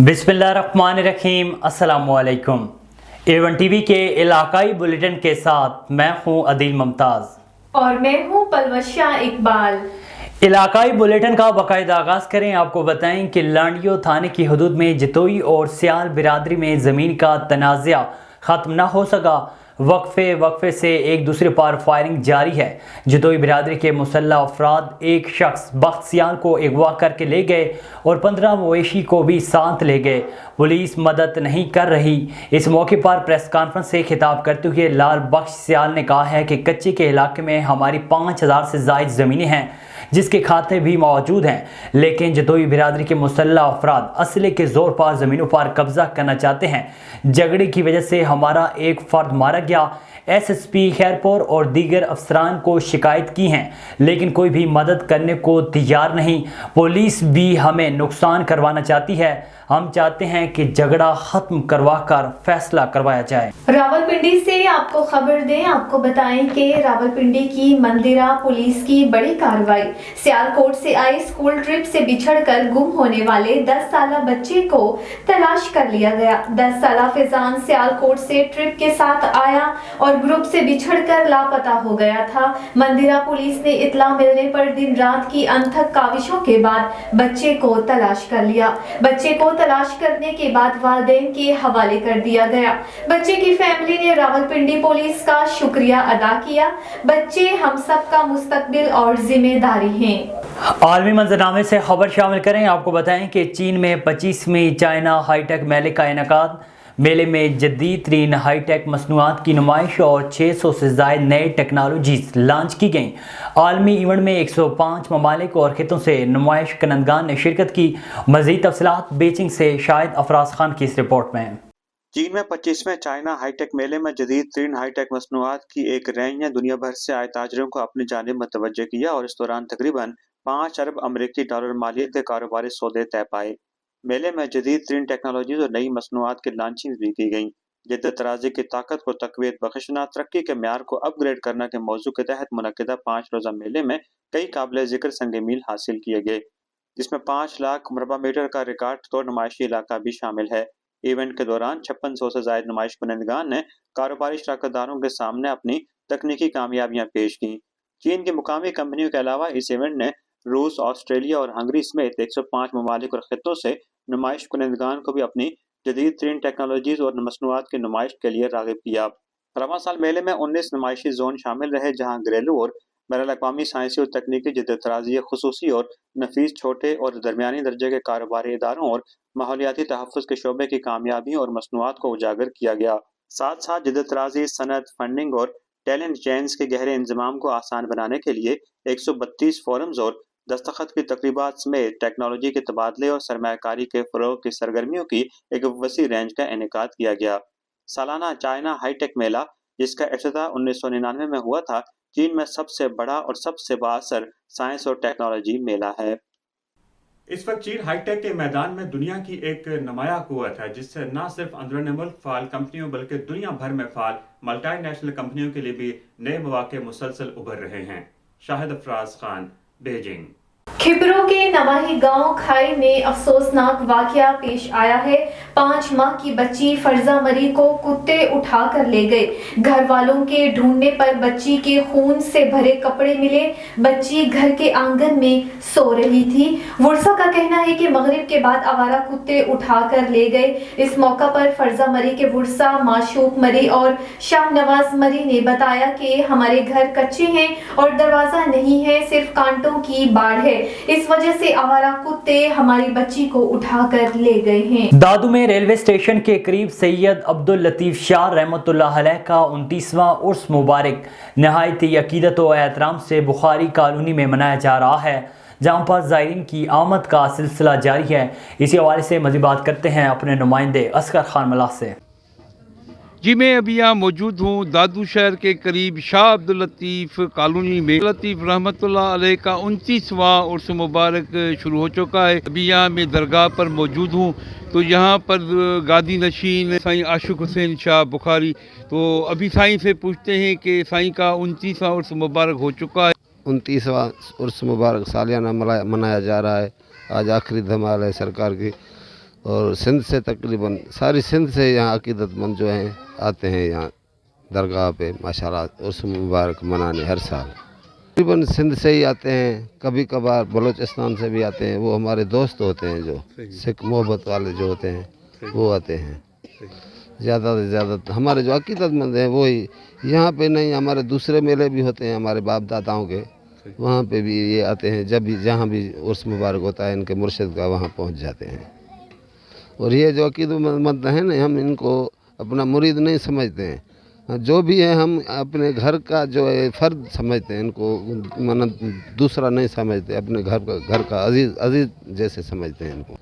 बिस्मिल्लाहिर्रहमानिर्रहीम। अस्सलामुअलैकुम। A1 TV के इलाकाई बुलेटिन के साथ मैं हूं अदील मुमताज़ और मैं हूं पलवशा इकबाल। इलाकाई बुलेटिन का बाकायदा आगाज़ करें। आपको बताएं कि लांडियो थाने की हदूद में जतोई और सियाल बिरादरी में ज़मीन का तनाज़ा ख़त्म न हो सका। वक्फे से एक दूसरे पर फायरिंग जारी है। जतोई बिरादरी के मुसल्लह अफराद एक शख्स बख्त सियाल को अगवा करके ले गए और 15 मवेशी को भी साथ ले गए। पुलिस मदद नहीं कर रही। इस मौके पर प्रेस कॉन्फ्रेंस से खिताब करते हुए लाल बख्श सियाल ने कहा है कि कच्चे के इलाके में हमारी 5000 से ज़ायद ज़मीनें हैं जिसके खाते भी मौजूद हैं, लेकिन जतोई बिरादरी के मुसल्लह अफराद असले के ज़ोर पर ज़मीनों पर कब्जा करना चाहते हैं। झगड़े की वजह से हमारा एक फ़र्द मारा गया। एसएसपी खैरपुर और दीगर अफसरान को शिकायत की हैं, लेकिन कोई भी मदद करने को तैयार नहीं। पुलिस भी हमें नुकसान करवाना चाहती है। हम चाहते हैं कि झगड़ा खत्म करवा कर फैसला करवाया जाए। रावलपिंडी से आपको खबर दें, आपको बताएं कि रावलपिंडी की मंदिरा पुलिस की बड़ी कार्रवाई। सियालकोट से आए स्कूल ट्रिप से बिछड़कर गुम होने वाले 10 साला बच्चे को तलाश कर लिया गया। 10 साला फैजान सियालकोट से ट्रिप के साथ आया और ग्रुप से बिछड़कर लापता हो गया था। मंदिरा पुलिस ने इत्ला मिलने पर दिन रात की अनथक काविशों के बाद बच्चे को तलाश कर लिया। बच्चे को तलाश करने के बाद वालिदैन के हवाले कर दिया गया। बच्चे की फैमिली ने रावलपिंडी पुलिस का शुक्रिया अदा किया। बच्चे हम सब का मुस्तकबिल और जिम्मेदारी हैं। आलमी मंजरनामे से खबर शामिल करें। आपको बताएं कि चीन में 25वीं चाइना हाईटेक मेले का इनेकाद। मेले में जदीद तरीन हाईटेक मसनूआत की नुमाइश और 600 से ज़ायद नए टेक्नोलॉजीज़ लॉन्च की गईं। आलमी इवेंट में 105 ममालिक और खितों से नुमाइश कंदगान ने शिरकत की। मज़ीद तफसीलात बीजिंग से शाहिद अफराज खान की इस रिपोर्ट में। चीन में 25वें चाइना हाईटेक मेले में जदीद तरीन हाईटेक मसनूआत की एक रेंज ने दुनिया भर से आए ताजरों को अपनी जानिब मुतवज्जह किया और इस दौरान तकरीबन 5 अरब अमरीकी डॉलर मालियत के कारोबारी सौदे तय पाए। मेले में जदीद तरीन टेक्नोलॉजीज और नई मसनूआत की लॉन्चिंग भी की गई। जिद्दत तराजी की ताकत को तकवीत बख्शना, तरक्की के म्यार को अपग्रेड करना के मौजू के तहत मुनक्किदा 5 रोज़ा मेले में कई काबिल जिक्र संग मील हासिल किए गए, जिसमें 5 लाख मुरबा मीटर का रिकॉर्ड तोड़ नुमाइशी इलाका भी शामिल है। इवेंट के दौरान 5600 से ज़ायद नुमाइश कुनंदगान ने कारोबारी शराकतदारों के सामने अपनी तकनीकी कामयाबियां पेश की। चीन की मुकामी कंपनियों के अलावा इस इवेंट ने रूस, ऑस्ट्रेलिया और हंगरी समेत 105 ममालिक और खितों से नुमाइश कुनंदगान को भी अपनी जदीद तरीन टेक्नोलॉजीज और मसनूआत की नुमाइश के लिए राग़िब किया। रवां साल मेले में 19 नुमाइशी जोन शामिल रहे, जहाँ घरेलू और बैनुल अक़वामी साइंसी और तकनीकी जिद्दत तराज़ी, खुसूसी और नफीस छोटे और दरमियानी दर्जे के कारोबारी इदारों और माहौलियाती तहफ़्फ़ुज़ के शोबे की कामयाबियों और मसनूआत को उजागर किया गया। साथ साथ जिद्दत तराज़ी, सनत, फंडिंग और टैलेंट चेन्स के गहरे इंतज़ाम को आसान बनाने के लिए 132 फोरम्स और दस्तखत की तकरीबात समेत टेक्नोलॉजी के तबादले और सरमायाकारी के फ़रोग़ की सरगर्मियों की एक वसी रेंज का इनेकाद किया गया। सालाना चाइना हाईटेक मेला, जिसका इफ्तिताह 1999 में हुआ था, चीन में सबसे बड़ा और सबसे बाअसर साइंस और टेक्नोलॉजी मेला है। इस वक्त चीन हाईटेक के मैदान में दुनिया की एक नुमाया कुव्वत है, जिससे न सिर्फ अंदरूनी मुल्क फाल कंपनियों बल्कि दुनिया भर में फाल मल्टीनेशनल कंपनियों के लिए भी नए मौके मुसलसल उभर रहे हैं। शाहिद अफराज खान, बीजिंग। खिबरों के नवाही गांव खाई में अफसोसनाक वाकया पेश आया है। 5 माह की बच्ची फरजा मरी को कुत्ते उठा कर ले गए। घर वालों के ढूंढने पर बच्ची के खून से भरे कपड़े मिले। बच्ची घर के आंगन में सो रही थी। वर्षा का कहना है कि मगरिब के बाद आवारा कुत्ते उठा कर ले गए। इस मौका पर फरजा मरी के वर्षा, माशूक मरी और शाहनवाज मरी ने बताया कि हमारे घर कच्चे हैं और दरवाजा नहीं है, सिर्फ कांटों की बाढ़ है। इस वजह से आवारा कुत्ते हमारी बच्ची को उठाकर ले गए हैं। दादू में रेलवे स्टेशन के करीब सैयद अब्दुल लतीफ शाह रहमतुल्लाह अलैह का 29वां उर्स मुबारक नहायती अकीदत व एहतराम से बुखारी कॉलोनी में मनाया जा रहा है, जहाँ पर ज़ायरीन की आमद का सिलसिला जारी है। इसी हवाले से मज़ीद बात करते हैं अपने नुमाइंदे असगर खान मल्लाह से। जी, मैं अभी यहाँ मौजूद हूँ दादू शहर के करीब शाह अब्दुल लतीफ़ कॉलोनी में। लतीफ़ रहमतुल्लाह अलैह का 29वां उर्स मुबारक शुरू हो चुका है। अभी यहाँ मैं दरगाह पर मौजूद हूँ, तो यहाँ पर गादी नशीन साईं आशिक हुसैन शाह बुखारी, तो अभी साईं से पूछते हैं कि साईं का 29वां उर्स मुबारक हो चुका है। 29वां उर्स मुबारक सालियाना मनाया जा रहा है। आज आखिरी धमाल है सरकार की اور سندھ سے تقریباً ساری سندھ سے یہاں عقیدت مند جو ہیں آتے ہیں یہاں درگاہ پہ ماشاءاللہ عرس مبارک منانے ہر سال. تقریباً سندھ سے ہی آتے ہیں، کبھی کبھار بلوچستان سے بھی آتے ہیں، وہ ہمارے دوست ہوتے ہیں جو سکھ محبت والے جو ہوتے ہیں وہ آتے ہیں. زیادہ سے زیادہ ہمارے جو عقیدت مند ہیں وہی یہاں پہ نہیں، ہمارے دوسرے میلے بھی ہوتے ہیں ہمارے باپ داداؤں کے، وہاں پہ بھی یہ آتے ہیں. جب بھی جہاں بھی عرس مبارک ہوتا ہے ان کے مرشد کا وہاں پہنچ جاتے ہیں. اور یہ جو عقیدت مند ہیں نا، ہم ان کو اپنا مرید نہیں سمجھتے ہیں، جو بھی ہے ہم اپنے گھر کا جو ہے فرد سمجھتے ہیں، ان کو دوسرا نہیں سمجھتے، اپنے گھر کا عزیز جیسے سمجھتے ہیں ان کو.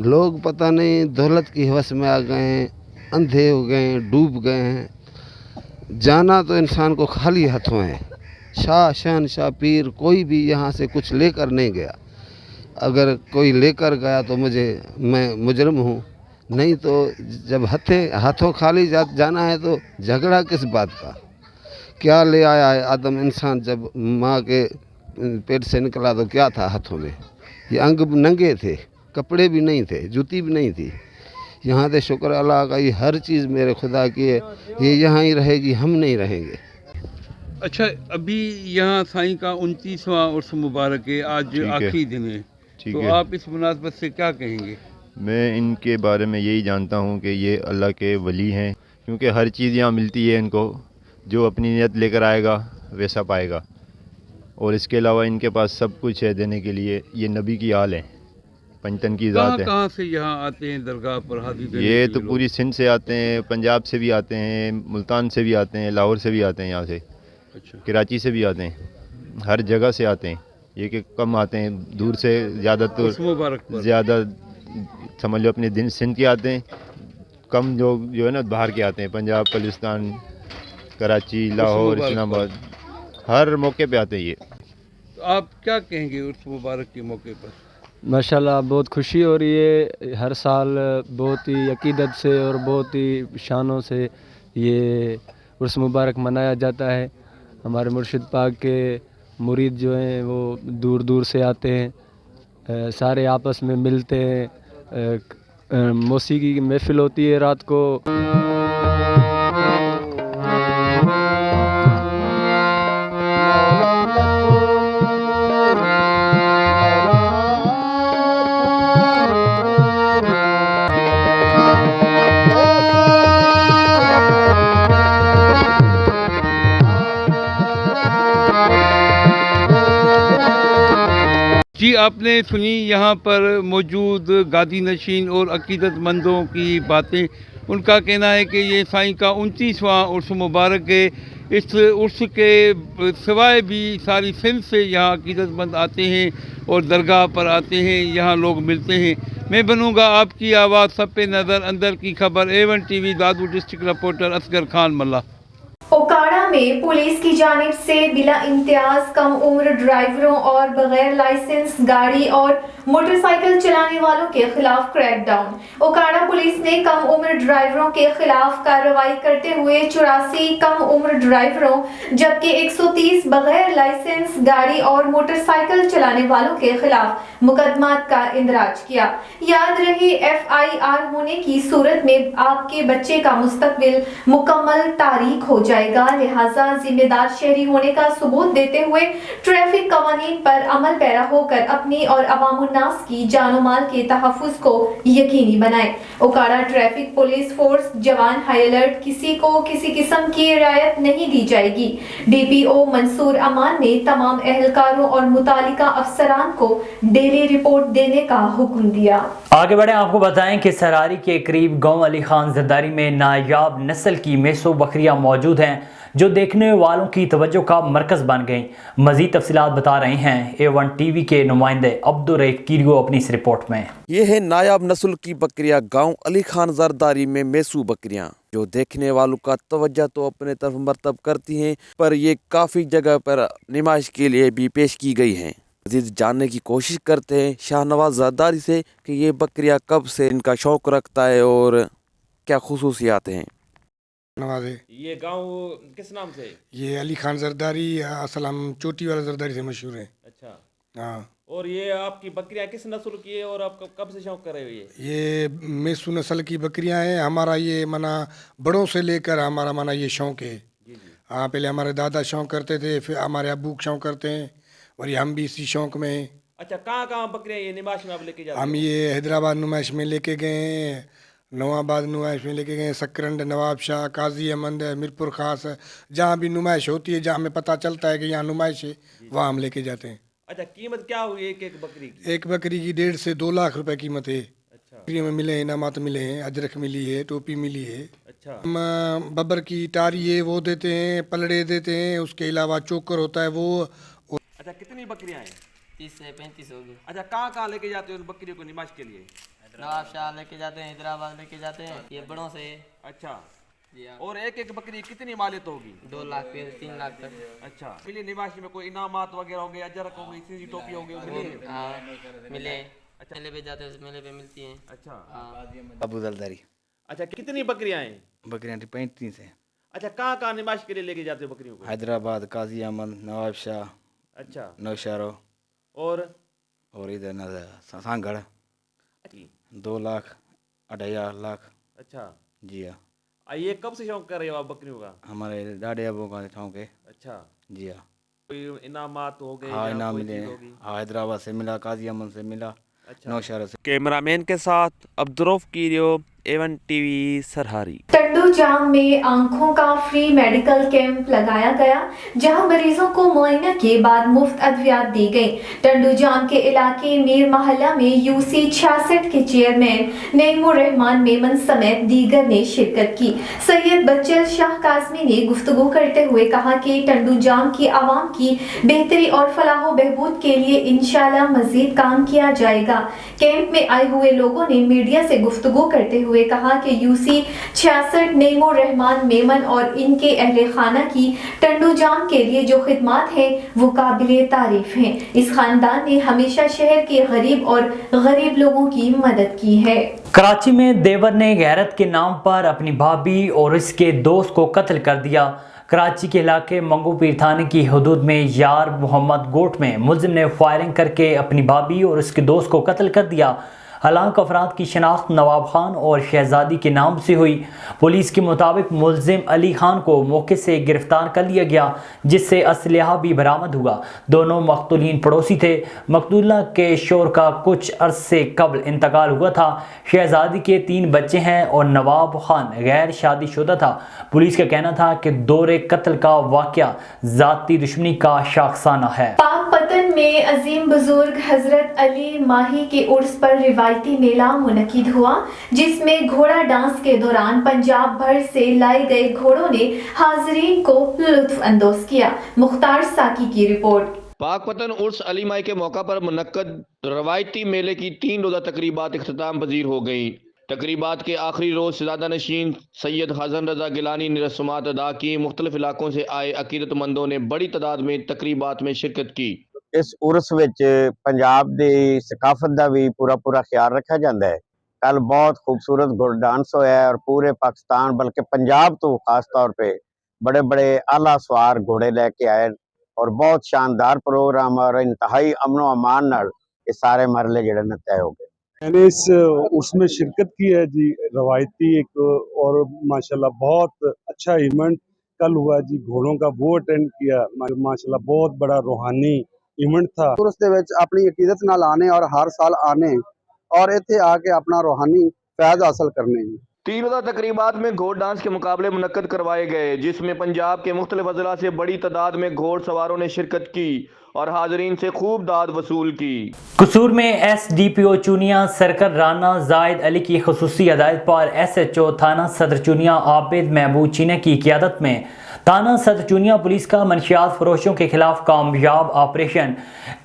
لوگ پتہ نہیں دولت کی ہوس میں آ گئے ہیں، اندھے ہو گئے ہیں، ڈوب گئے ہیں. جانا تو انسان کو خالی ہاتھوں ہے. شاہ شہنشاہ پیر کوئی بھی یہاں سے کچھ لے کر نہیں گیا. اگر کوئی لے کر گیا تو میں مجرم ہوں، نہیں تو جب ہاتھوں خالی جانا ہے تو جھگڑا کس بات کا؟ کیا لے آیا ہے آدم انسان؟ جب ماں کے پیٹ سے نکلا تو کیا تھا ہاتھوں میں؟ یہ انگ ننگے تھے، کپڑے بھی نہیں تھے، جوتی بھی نہیں تھی. یہاں سے شکر اللہ کا، یہ ہر چیز میرے خدا کی ہے، یہ یہاں ہی رہے گی، ہم نہیں رہیں گے. اچھا، ابھی یہاں سائیں کا 29واں عرس مبارک ہے، آج آخری دن ہے، تو آپ اس مناسبت سے کیا کہیں گے؟ میں ان کے بارے میں یہی جانتا ہوں کہ یہ اللہ کے ولی ہیں، کیونکہ ہر چیز یہاں ملتی ہے ان کو، جو اپنی نیت لے کر آئے گا ویسا پائے گا. اور اس کے علاوہ ان کے پاس سب کچھ ہے دینے کے لیے. یہ نبی کی آل ہے، پنجتن کی ذات ہے. کہاں سے یہاں آتے ہیں درگاہ پر حاضری دینے یہ کے تو لیے پوری سندھ سے آتے ہیں، پنجاب سے بھی آتے ہیں، ملتان سے بھی آتے ہیں، لاہور سے بھی آتے ہیں، یہاں سے اچھا، کراچی سے بھی آتے ہیں، ہر جگہ سے آتے ہیں. یہ کہ کم آتے ہیں دور سے، زیادہ تر عرس مبارک پر زیادہ سمجھ لو اپنے دن سندھ کے آتے ہیں. کم جو ہے نا باہر کے آتے ہیں، پنجاب، بلوچستان، کراچی، لاہور، مبارک اسلام آباد، ہر موقع پہ آتے ہیں یہ. تو آپ کیا کہیں گے عرس مبارک کے موقع پر؟ ماشاءاللہ بہت خوشی ہو رہی ہے. ہر سال بہت ہی عقیدت سے اور بہت ہی شانوں سے یہ عرس مبارک منایا جاتا ہے. ہمارے مرشد پاک کے مرید جو ہیں وہ دور دور سے آتے ہیں، سارے آپس میں ملتے ہیں. موسیقی کی محفل ہوتی ہے رات کو. جی، آپ نے سنی یہاں پر موجود گادی نشین اور عقیدت مندوں کی باتیں. ان کا کہنا ہے کہ یہ سائیں کا 29واں عرس مبارک ہے. اس عرس کے سوائے بھی ساری سندھ سے یہاں عقیدت مند آتے ہیں اور درگاہ پر آتے ہیں، یہاں لوگ ملتے ہیں. میں بنوں گا آپ کی آواز، سب پہ نظر، اندر کی خبر. A1 ٹی وی دادو ڈسٹرکٹ رپورٹر اصغر خان ملا. اوکاڑا میں پولیس کی جانب سے بلا امتیاز کم عمر ڈرائیوروں اور بغیر لائسنس گاڑی اور موٹر سائیکل چلانے والوں کے خلاف کریک ڈاؤن. اوکاڑا پولیس نے کم عمر ڈرائیوروں کے خلاف کارروائی کرتے ہوئے 84 کم عمر ڈرائیوروں جبکہ 130 بغیر لائسنس گاڑی اور موٹر سائیکل چلانے والوں کے خلاف مقدمات کا اندراج کیا. یاد رہے FIR ہونے کی صورت میں آپ کے بچے کا مستقبل مکمل تاریک ہو جائے گا، لہٰذا ذمہ دار شہری ہونے کا ثبوت دیتے ہوئے ٹریفک قوانین پر عمل پیرا ہو کر اپنی اور عوام الناس کی جان و مال کے تحفظ کو یقینی بنائیں. اوکاڑا ٹریفک پولیس فورس جوان ہائی الرٹ، کسی کو کسی قسم کی رعایت نہیں دی جائے گی. DPO منصور امان نے تمام اہلکاروں اور متعلقہ افسران کو ڈیلی رپورٹ دینے کا حکم دیا. آگے بڑھیں، آپ کو بتائیں کہ سراری کے قریب گاؤں علی خان زرداری میں نایاب نسل کی میسو بکریاں موجود ہیں جو دیکھنے والوں کی توجہ کا مرکز بن گئیں. مزید تفصیلات بتا رہے ہیں A1 ٹی وی کے نمائندے عبدالرحیف کیریو اپنی اس رپورٹ میں. یہ ہے نایاب نسل کی بکریاں گاؤں علی خان زرداری میں میسو بکریاں جو دیکھنے والوں کا توجہ تو اپنے طرف مرتب کرتی ہیں، پر یہ کافی جگہ پر نمائش کے لیے بھی پیش کی گئی ہیں. مزید جاننے کی کوشش کرتے ہیں شاہ نواز زرداری سے کہ یہ بکریاں کب سے ان کا شوق رکھتا ہے اور کیا خصوصیات ہیں. نواز ہے. یہ گاؤں کس نام سے؟ یہ علی خان زرداری، اصل ہم چوٹی والا زرداری سے مشہور ہیں. اچھا. ہاں. اور یہ آپ کی بکریاں کس نسل کی ہے اور آپ کب سے شوق کر رہے ہو؟ یہ میسو نسل کی بکریاں ہیں. ہمارا یہ منا بڑوں سے لے کر ہمارا منا یہ شوق ہے. ہاں پہلے ہمارے دادا شوق کرتے تھے, پھر ہمارے ابو شوق کرتے ہیں, اور یہ ہم بھی اسی شوق میں ہیں. اچھا, کہاں کہاں بکریاں یہ نمائش میں آپ لے کے جاتے ہیں؟ ہم یہ حیدرآباد نمائش میں لے کے گئے ہیں, نوآباد نمائش میں لے کے گئے ہیں, سکرنڈ, نواب شاہ, قاضی احمد, میرپور خاص, جہاں بھی نمائش ہوتی ہے, جہاں ہمیں پتہ چلتا ہے کہ یہاں نمائش ہے, وہاں ہم لے کے جاتے ہیں. اچھا, قیمت کیا ہوئی ایک بکری کی؟ ایک بکری کی 1.5 سے 2 لاکھ روپے قیمت ہے. بکریوں میں ملے ہیں, انعامات ملے ہیں, اجرک ملی ہے, ٹوپی ملی ہے. اچھا, ہم ببر کی ٹاری ہے وہ دیتے ہیں, پلڑے دیتے ہیں, اس کے علاوہ چوکر ہوتا ہے وہ. اچھا, کتنی بکریاں ہیں؟ 30 سے 35 ہوگی. اچھا, کہاں کہاں لے کے جاتے ہو ان بکریوں کو نمائش کے لیے؟ نواب شاہ لے کے جاتے ہیں, حیدرآباد لے کے جاتے ہیں, یہ بڑوں سے. اچھا, جی ہاں. اور ایک بکری کتنی مالیت ہوگی؟ 2 لاکھ پھر 3 لاکھ تک. اچھا, پہلے نمائش میں کوئی انعامات وغیرہ ہو گئے, اجرک ہو گئی, سی ٹوپی ہو گئی, ہاں ملے. میلے پہ جاتے ہیں, اس میلے پہ ملتی ہیں. اچھا, ابو زلداری. اچھا, کتنی بکریاں ہیں؟ بکریاں 35 ہیں. اچھا, کہاں کہاں نمائش کے لیے لے کے جاتے ہو بکریوں کو؟ حیدرآباد, قاضی احمد, نواب شاہ, اچھا, نوشہرو, اور ادھر سانگڑ. 2 لاکھ 2.5 لاکھ. اچھا, جی ہاں. یہ کب سے شوق کر رہے ہو آپ بکریوں کا؟ ہمارے ڈاڈے ابو کا شوق ہے. اچھا, جی ہاں. کوئی انعامات ہو گئے؟ ہاں, انعام ملے. ہاں, حیدرآباد سے ملا, قاضی احمد سے ملا, نوشہرو سے. کیمرہ مین کے ساتھ عبدالروف کیریو, A1 TV سرہاری. ٹنڈو جام میں آنکھوں کا فری میڈیکل کیمپ لگایا گیا, جہاں مریضوں کو معائنہ کے بعد مفت ادویات دی گئی. ٹنڈو جام کے علاقے میر محلہ میں UC 66 کے چیئرمین نعیم الرحمان میمن سمیت دیگر نے شرکت کی. سید بچل شاہ قاسمی نے گفتگو کرتے ہوئے کہا کہ ٹنڈو جام کی عوام کی بہتری اور فلاح و بہبود کے لیے انشاءاللہ مزید کام کیا جائے گا. کیمپ میں آئے ہوئے لوگوں نے میڈیا سے گفتگو کرتے ہوئے کہا کہ UC 66 نعیم الرحمان میمن اور ان کے اہل خانہ کی ٹنڈو جام کے لیے جو خدمات ہیں وہ قابل تعریف ہیں. اس خاندان نے ہمیشہ شہر کے غریب اور غریب لوگوں کی مدد کی ہے. کراچی میں دیور نے غیرت کے نام پر اپنی بھابھی اور اس کے دوست کو قتل کر دیا. کراچی کے علاقے منگو پیر تھانے کی حدود میں یار محمد گوٹ میں ملزم نے فائرنگ کر کے اپنی بھابھی اور اس کے دوست کو قتل کر دیا. ہلاک افراد کی شناخت نواب خان اور شہزادی کے نام سے ہوئی. پولیس کے مطابق ملزم علی خان کو موقع سے گرفتار کر لیا گیا, جس سے اسلحہ بھی برآمد ہوا. دونوں مقتولین پڑوسی تھے. مقتولہ کے شوہر کا کچھ عرصے قبل انتقال ہوا تھا. شہزادی کے 3 بچے ہیں اور نواب خان غیر شادی شدہ تھا. پولیس کا کہنا تھا کہ دور قتل کا واقعہ ذاتی دشمنی کا شاخسانہ ہے. پاک پتن میں عظیم بزرگ حضرت علی ماہی کے عرس پر روایتی میلہ منعقد ہوا, جس میں گھوڑا ڈانس کے دوران پنجاب بھر سے لائے گئے گھوڑوں نے حاضرین کو لطف اندوز کیا. مختار ساکی کی رپورٹ. پاک پتن عرس علی ماہی کے موقع پر منعقد روایتی میلے کی 3 روزہ تقریبات اختتام پذیر ہو گئیں. تقریبات کے آخری روز سجادہ نشین سید حسن رضا گیلانی نے رسومات ادا کی. مختلف علاقوں سے آئے عقیدت مندوں نے بڑی تعداد میں تقریبات میں شرکت کی. اس عرس وچ پنجاب دی ثقافت دا بھی پورا خیال رکھا جاندہ ہے. کل بہت خوبصورت گھوڑا ڈانس ہویا ہے اور پورے پاکستان بلکہ پنجاب تو خاص طور پہ بڑے اعلیٰ سوار گھوڑے لے کے آئے اور بہت شاندار پروگرام اور انتہائی امن و امان نال یہ سارے مرحلے جڑے نے طے ہو گئے. میں نے اس میں شرکت کی ہے جی. روایتی ایک اور ماشاءاللہ بہت اچھا ایونٹ کل ہوا جی. گھوڑوں کا وہ اٹینڈ کیا, ماشاءاللہ بہت بڑا روحانی ایونٹ تھا. اس دے وچ اپنی عقیدت نال آنے اور ہر سال آنے اور ایتھے آ کے اپنا روحانی فیض حاصل کرنے. 3 روزہ تقریبات میں گھوڑ ڈانس کے مقابلے منعقد کروائے گئے, جس میں پنجاب کے مختلف اضلاع سے بڑی تعداد میں گھوڑ سواروں نے شرکت کی اور حاضرین سے خوب داد وصول کی. قصور میں SDPO چونیا سرکل رانا زاہد علی کی خصوصی ہدایت پر SHO تھانہ صدر چونیا عابد محبوب چینہ کی قیادت میں تھانہ صدر چونیا پولیس کا منشیات فروشوں کے خلاف کامیاب آپریشن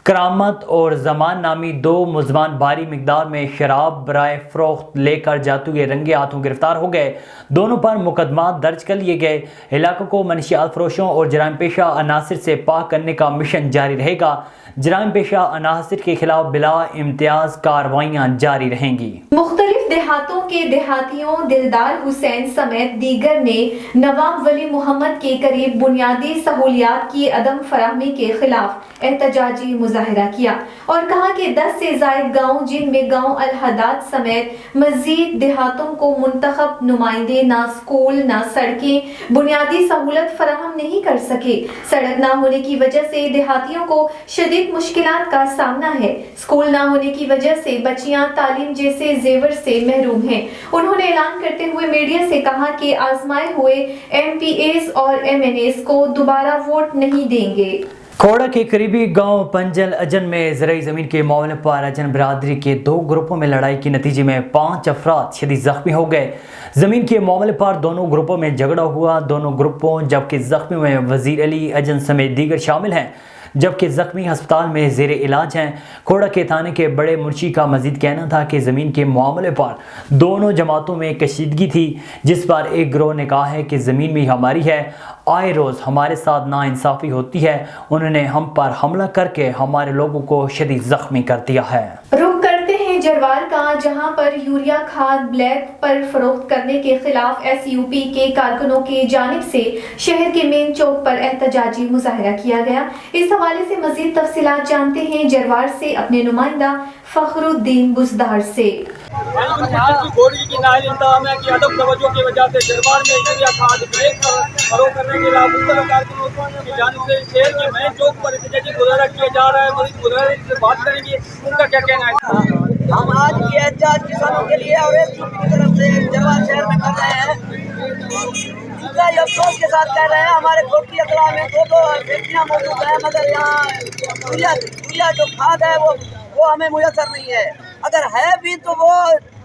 کرامت اور زمان نامی 2 ملزمان بھاری مقدار میں شراب برائے فروخت لے کر جاتے ہوئے رنگے ہاتھوں گرفتار ہو گئے. دونوں پر مقدمات درج کر لیے گئے. علاقوں کو منشیات فروشوں اور جرائم پیشہ عناصر سے پاک کرنے کا مشن جاری رہے گا. جرائم پیشہ عناصر کے خلاف بلا امتیاز کارروائیاں جاری رہیں گی. مختلف देहातों के देहातियों दिलदार हुसैन समेत दीगर ने नवाब वली मोहम्मद के करीब बुनियादी सहूलियात की अदम फराहमी के खिलाफ एहतजाजी मुजाहरा किया और कहा कि 10 से ज़ायद गाँव जिनमें गाँव अल हदाद समेत मजीद देहातों को मुंतखब नुमाइंदे ना स्कूल ना सड़कें बुनियादी सहूलत फराहम नहीं कर सके। सड़क ना होने की वजह से देहातियों को शदीद मुश्किलात का सामना है। स्कूल ना होने की वजह से बच्चियां तालीम जैसे जेवर से महरूम हैं। उन्होंने ऐलान करते हुए मीडिया से कहा कि आजमाए हुए MPAs और MNAs को दोबारा वोट नहीं देंगे। खोड़ा के करीबी गांव पंजल अजन में ज़राई ज़मीन के मामले पर अजन बरादरी के 2 ग्रुपों में लड़ाई के नतीजे में 5 अफराद शदीद ज़ख्मी हो गए। ज़मीन के मामले पर दोनों ग्रुपों में झगड़ा हुआ। दोनों ग्रुपों जबकि ज़ख्मी में वज़ीर अली अजन समेत दीगर शामिल हैं, जबकि ज़ख्मी अस्पताल में ज़ेर इलाज हैं। खोड़ा के थाने के बड़े मुंशी का मजीद कहना था कि ज़मीन के मामले पर दोनों जमातों में कशीदगी थी, जिस पर एक गिरोह ने कहा है कि ज़मीन भी हमारी है, आए रोज़ हमारे साथ नाइंसाफ़ी होती है। उन्होंने हम पर हमला करके हमारे लोगों को शदीद ज़ख्मी कर दिया है। रुक करते हैं जरवार का, जहां पर यूरिया खाद ब्लैक पर फरोख्त करने के खिलाफ SUP के कारकुनों की जानिब से शहर के मेन चौक पर एहतजाजी मुजाहरा किया गया। इस हवाले से मजीद तफसीलात जानते हैं जरवार से अपने नुमाइंदा फखरुद्दीन बुजदार से। की नाइंसाम है कि अदब तवज्जो की वजह से जरवार में यूरिया खाद ब्लैक फरोख्त करने के खिलाफ मुख्तलिफ कारकुनों की जानिब से शहर के मेन चौक पर एहतजाजी मुजाहरा किया जा रहा है। मजीद मुजाहरे से बात करेंगे, उनका क्या कहना है। हम आज की एहतजाज किसानों के लिए और SUP की तरफ से जरवार शहर में कर रहे हैं। ये अफसोस के साथ कह रहे हैं, हमारे कोटली अगला में 2 फैक्ट्रियाँ मौजूद हैं, मगर यहाँ यूरिया जो खाद है वो हमें मुयसर नहीं है। अगर है भी तो वो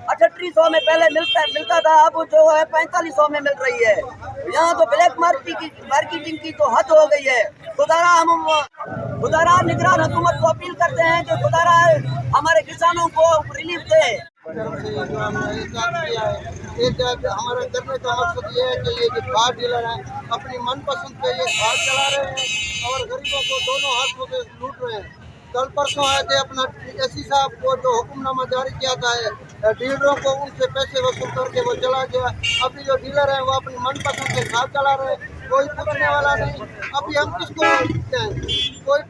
3800 में पहले मिलता था, अब जो है 4500 में मिल रही है। यहाँ तो ब्लैक मार्केटिंग की तो हद हो गई है। खुदारा निगरान हुकूमत को अपील करते हैं कि खुदारा हमारे किसानों को रिलीफ दे। एक हमारा करने का मकसद ये है कि ये जो खाद डीलर हैं अपनी मनपसंद पे ये खाद चला रहे हैं और गरीबों को दोनों हाथों से लूट रहे हैं। कल परसों आए थे, अपना SC साहब को जो हुक्मनामा जारी किया था डीलरों को, उनसे पैसे वसूल करके वो चला गया। अभी जो डीलर हैं वो अपनी मनपसंद से खाद चला रहे हैं, कोई पूछने वाला नहीं। अभी हम किसको कोई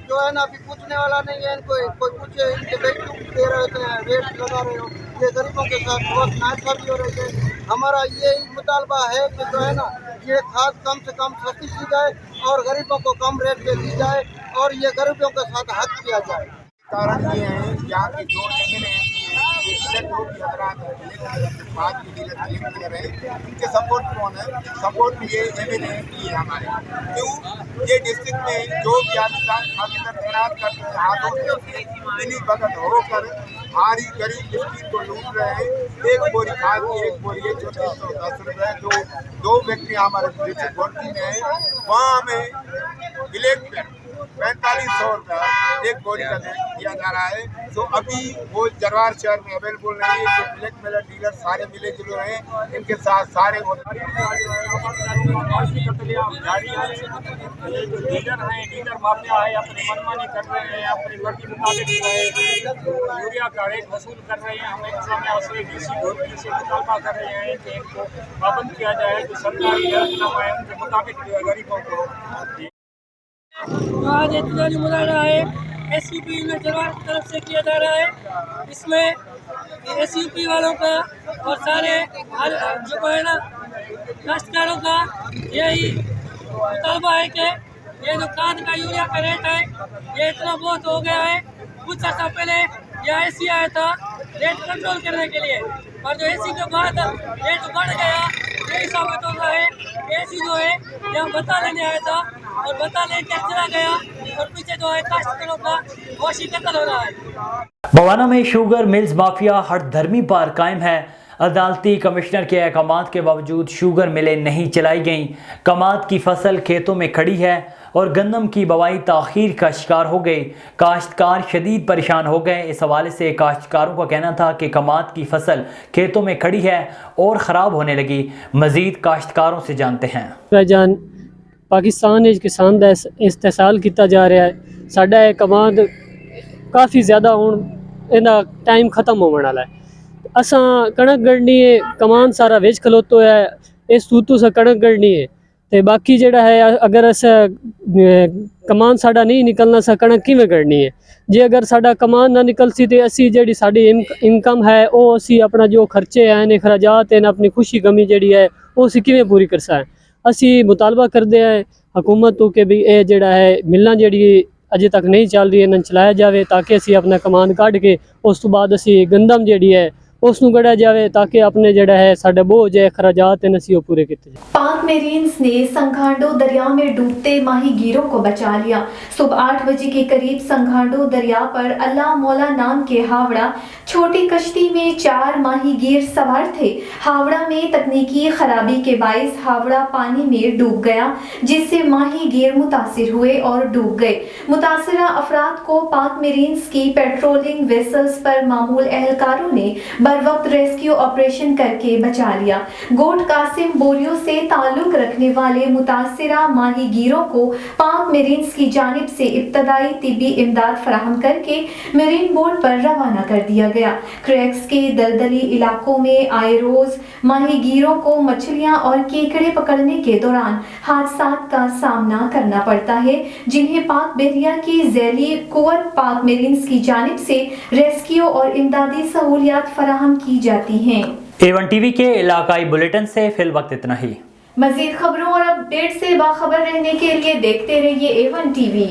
जो है ना अभी पूछने वाला नहीं है। इनको कोई पूछे, इनके बेचू दे रहे थे, रेट लगा रहे हो, ये गरीबों के साथ बहुत नाइंसाफी हो रही है। हमारा यही मुतालबा है कि जो है ना ये खाद कम से कम सस्ती की जाए और गरीबों को कम रेट पे दी जाए और ये गरीबों के साथ हक किया जाए। कारण ये है यहाँ के जो इनके सपोर्ट कौन है, सपोर्ट ये MNA की है हमारे। क्यों ये डिस्ट्रिक्ट में जो भी आदमी तैनात करते हैं हाथों से मिली भगत होकर हमारी गरीब डिस्ट्रिक्ट को लूट रहे हैं। एक बोरी खाद की एक बोरी 3410 रुपये, जो 2 व्यक्ति हमारे डिस्ट्रिक्ट गोरकी में है, वहाँ हमें ब्लैक पे 4500 रुपया एक बोरी का दिया जा रहा है। तो अभी वो जरवार शहर में अवेलेबल नहीं है। जो ब्लैक मेलर डीलर सारे मिले जुले हैं, इनके साथ सारे डीलर हैं, डीलर माफिया है, अपनी मनमानी कर रहे हैं, अपनी मर्जी मुताबिक यूरिया का रेट वसूल कर रहे हैं। हम DC गोरकी से मुतालबा कर रहे हैं कि इनको पाबंद किया जाए, जो सरकारी हलफनामा है उनके मुताबिक गरीबों को। आज एहतजाजी मुजाहरा है SUP में जरवार की तरफ से किया जा रहा है। इसमें SUP वालों का और सारे जो है ना काश्तकारों का यही मुतालबा है कि ये जो खाद का यूरिया का रेट है ये इतना बहुत हो गया है। कुछ अर्सा पहले यह SC आया था रेट कंट्रोल करने के लिए, और जो SC के बाद रेट बढ़ गया। यही साबित होता है SC जो है यहाँ बता लेने आया था और बता लेकर चला गया, और पीछे जो है काश्तकारों का वहशी कत्ल हो रहा है। बवाना में शुगर मिल्स माफिया हठधर्मी पर कायम है। अदालती कमिश्नर के अहकामात के बावजूद शुगर मिलें नहीं चलाई गईं। कमाद की फसल खेतों में खड़ी है और गंदम की बवाई ताखीर का शिकार हो गई। काश्तकार शदीद परेशान हो गए। इस हवाले से काश्तकारों का कहना था कि कमाद की फसल खेतों में खड़ी है और ख़राब होने लगी। मज़ीद काश्तकारों से जानते हैं। पाकिस्तान किसान का इस्तेसाल किया जा रहा है। साडा कमाद काफ़ी ज़्यादा हुण इहदा टाइम खत्म होने वाला है। असां कणक गढ़नी है, कमान सारा विच खलोतो है, इस तूतू से कणक गढ़नी है ते बाकी जेड़ा है अगर अस कमान साड़ा नहीं निकलना सा कणक किवें गढ़नी है। जे अगर साड़ा कमान ना निकलसी ते असी जेड़ी साड़ी इनकम है वो असी अपना जो खर्चे हैं खराजात हैं अपनी खुशी गमी जेड़ी है वो असी किवें पूरी कर सा। असी मुतालबा करते हैं हुकूमत तो कि भी ये जेड़ा है मिलना जेड़ी अजे तक नहीं चल रही है इन्हें चलाया जाए ताकि असी अपना कमान कढ़ के उस तो बाद असी गंदम जेड़ी है उस नूं गढ़ा जाए ताकि अपने जेड़ा है साडे बोझ है खराजात हैं असी वो पूरे कीते जाए। पाक मेरीन्स ने संघांडो दरिया में डूबते माहीगीरों को बचा लिया। सुबह 8 बजे के करीब संघांडो दरिया पर अल्लाह मौला नाम के हावड़ा छोटी कश्ती में 4 माहीगीर सवार थे। हावड़ा में तकनीकी खराबी के बाइस हावड़ा पानी में डूब गया जिससे माहीगीर मुतासिर हुए और डूब गए। मुतासिरा अफराद को पाक मेरीन्स की पेट्रोलिंग वेसल्स पर मामूल एहलकारों ने वक्त रेस्क्यू ऑपरेशन करके बचा लिया। गोट कासिम बोरियो से ताल्लुक रखने वाले मुतासिरा माहीगीरों को पाक मेरीन्स की जानिब से इब्तदाई तिब्बी इमदाद फराहम करके मेरीन बोर्ड पर रवाना कर दिया गया। क्रैक्स के दलदली इलाकों में आए रोज माहीगीरों को मछलियां और केकड़े पकड़ने के दौरान हादसात का सामना करना पड़ता है जिन्हें पाक बहरिया की ज़ैली कुव्वत पाक मेरीन्स की जानिब से रेस्क्यू और इमदादी सहूलियात फराहम की जाती हैं। A1 टीवी के इलाकाई बुलेटिन से फिल वक्त इतना ही। मजीद खबरों और अपडेट से बाखबर रहने के लिए देखते रहिए A1 टीवी।